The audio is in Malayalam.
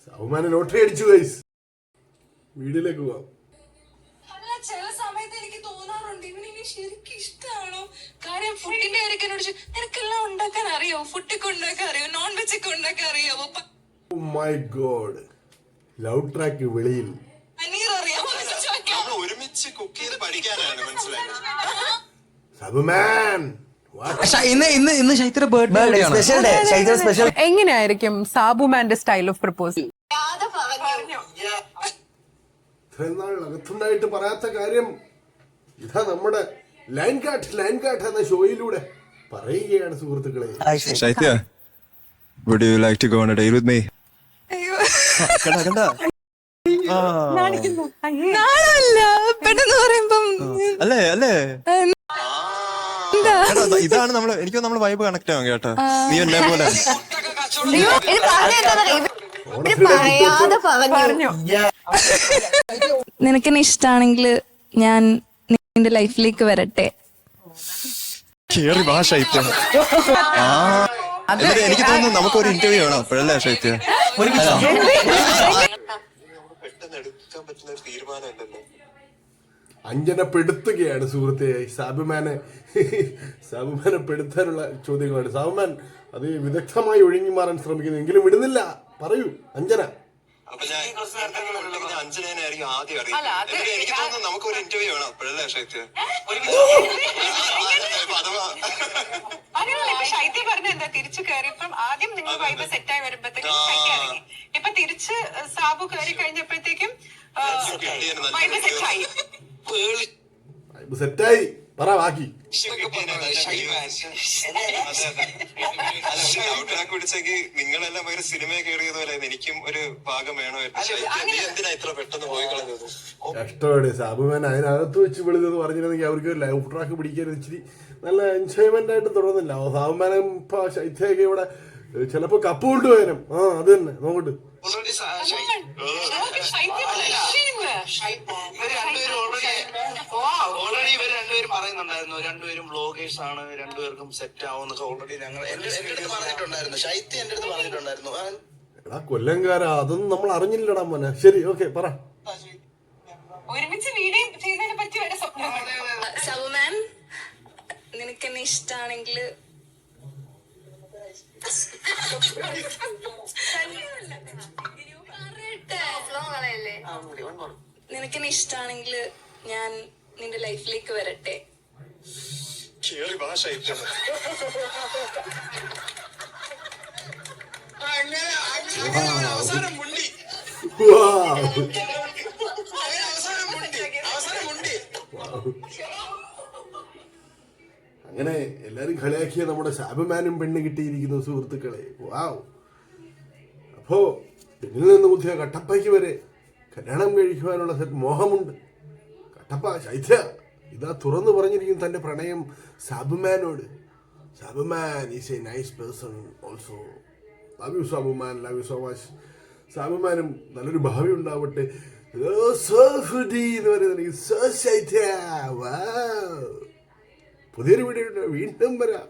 സാബുമാനെ ലോട്ടറി അടിച്ചു ഗൈസ്. വീട്ടിലേക്ക് പോവാം. ചില സമയത്ത് എനിക്ക് തോന്നാറുണ്ട് ഇവനിനി ശരിക്കും ഇഷ്ടമാണോ. കാര്യം ഫുഡിന്റെ കാര്യമൊക്കെ എന്നോട് നിനക്കെല്ലാം ഉണ്ടാക്കാൻ അറിയോ, ഫുഡൊക്കെ ഉണ്ടാക്കാൻ അറിയോ, നോൺ വെജ് ഒക്കെ ഉണ്ടാക്കാൻ അറിയാവോ, മൈ ഗോഡ്, ലവ് ട്രാക്ക് വെളിയിൽ പനീർ അറിയാമോ ഒരുമിച്ച് കുക്ക് ചെയ്ത് പഠിക്കാനാണ് മനസ്സിലായത്. സാബുമാൻ ഇന്ന് ചൈത്ര ബർത്ത്ഡേ സ്പെഷ്യൽ. എങ്ങനെയായിരിക്കും സാബുമാന്റെ സ്റ്റൈൽ ഓഫ് പ്രപ്പോസൽ? ഇത്രയും നാൾ അകത്തുണ്ടായിട്ട് പറയാത്ത കാര്യം ഇതാ നമ്മുടെ ലൈൻ കാട്ട് എന്ന ഷോയിലൂടെ പറയുകയാണ് സുഹൃത്തുക്കളെ. ശൈത്യ, would you like to go on a date with me? പെട്ടെന്ന് പറയുമ്പം അല്ലേ ഇതാണ് നമ്മള് വൈബ് കണക്ട് ആവും കേട്ടോ. നീ എന്നെ പോലെ നിനക്കെന്നെ ഇഷ്ടാണെങ്കിൽ ഞാൻ നിന്റെ ലൈഫിലേക്ക് വരട്ടെ. കേറി വാ ശൈത്യ. എനിക്ക് തോന്നുന്നു നമുക്കൊരു ഇന്റർവ്യൂ വേണം അപ്പോഴല്ലേ ശൈത്യ. പെട്ടെന്ന് എടുക്കാൻ പറ്റുന്ന ഒരു തീരുമാനമല്ലല്ലോ. അഞ്ജനപ്പെടുത്തുകയാണ് സുഹൃത്തെ സാബുമാനെ പെടുത്താനുള്ള ചോദ്യങ്ങളാണ്. സാബുമാൻ അത് വിദഗ്ധമായി ഒഴിഞ്ഞു മാറാൻ ശ്രമിക്കുന്നു, എങ്കിലും വിടുന്നില്ല. പറയൂ അഞ്ജന. അപ്പൊ ഞാൻ അഞ്ജനായിരിക്കും ആദ്യം അറിയാം. എനിക്ക് തോന്നുന്നു നമുക്കൊരു ഇന്റർവ്യൂ വേണം അപ്പോഴല്ലേ ശൈത്യ. ശൈത്യ പറഞ്ഞ എന്താ, തിരിച്ചു കയറിയപ്പം ആദ്യം നിങ്ങൾ വൈബ് സെറ്റായി വരുമ്പോഴത്തേക്കും ശൈത്യ ഇറങ്ങി. ഇപ്പൊ തിരിച്ച് സാബു കയറി കഴിഞ്ഞപ്പോഴത്തേക്കും വൈബ് സെറ്റായി. പറ ബാക്കി. പിടിച്ചെങ്കിൽ നിങ്ങളെല്ലാം ഭയങ്കര സിനിമ കയറിയത് പോലെ എനിക്കും ഒരു ഭാഗം വേണമായിരുന്നു. എന്തിനാ ഇത്ര പെട്ടെന്ന് പോയി കളഞ്ഞത്? കഷ്ടമാണ് സാബുമാൻ അതിനകത്ത് വെച്ച് വിളിതെന്ന് പറഞ്ഞിരുന്നെങ്കിൽ അവർക്ക് ലൈവ് ട്രാക്ക് പിടിക്കാൻ ഇച്ചിരി നല്ല എൻജോയ്മെന്റ് ആയിട്ട് തുടർന്നില്ല. സാബുമാനും ഇപ്പൊ ശൈത്യൊക്കെ ഇവിടെ ചിലപ്പോ കപ്പ് കൊണ്ടുപോയനും. അത് തന്നെ നോക്കട്ട്. ഓൾറെഡി ഇവർ രണ്ടുപേരും പറയുന്നുണ്ടായിരുന്നു, രണ്ടുപേരും വ്ളോഗേഴ്സ് ആണ്, രണ്ടുപേർക്കും സെറ്റ് ആവുന്നൊക്കെ ഓൾറെഡി ഞങ്ങൾ എന്റെ അടുത്ത് പറഞ്ഞിട്ടുണ്ടായിരുന്നു. ശൈത്യ എന്റെ അടുത്ത് പറഞ്ഞിട്ടുണ്ടായിരുന്നു. എടാ കൊല്ലംകാരാ, അതൊന്നും നമ്മൾ അറിഞ്ഞില്ലടാ മോനെ. ശരി, ഓക്കെ, പറ. ഒരുമിച്ച് വീഡിയോ ചെയ്തതിനെ പറ്റി വരെ സ്വപ്നം. സാബുമാൻ, നിനക്കെന്നെ ഇഷ്ടാണെങ്കിൽ നിനക്കെന്നെ ഇഷ്ടാണെങ്കിൽ ഞാൻ നിന്റെ ലൈഫിലേക്ക് വരട്ടെ. അങ്ങനെ എല്ലാരും കളിയാക്കിയ നമ്മുടെ സാബുമാനും പെണ്ണ് കിട്ടിയിരിക്കുന്നു സുഹൃത്തുക്കളെ. വാവ്. അപ്പോ പെണ്ണിൽ നിന്ന് ബുദ്ധിയ കട്ടപ്പയ്ക്ക് വരെ കല്യാണം കഴിക്കുവാനുള്ള മോഹമുണ്ട്. കട്ടപ്പ ശൈത്യ ഇതാ തുറന്നു പറഞ്ഞിരിക്കും തന്റെ പ്രണയം സാബുമാനോട്. Sabuman is a nice person also. Love you Sabuman, love you so much. സാബുമാനും നല്ലൊരു ഭാവി ഉണ്ടാവട്ടെ. പുതിയൊരു വീഡിയോ വീണ്ടും വരാം.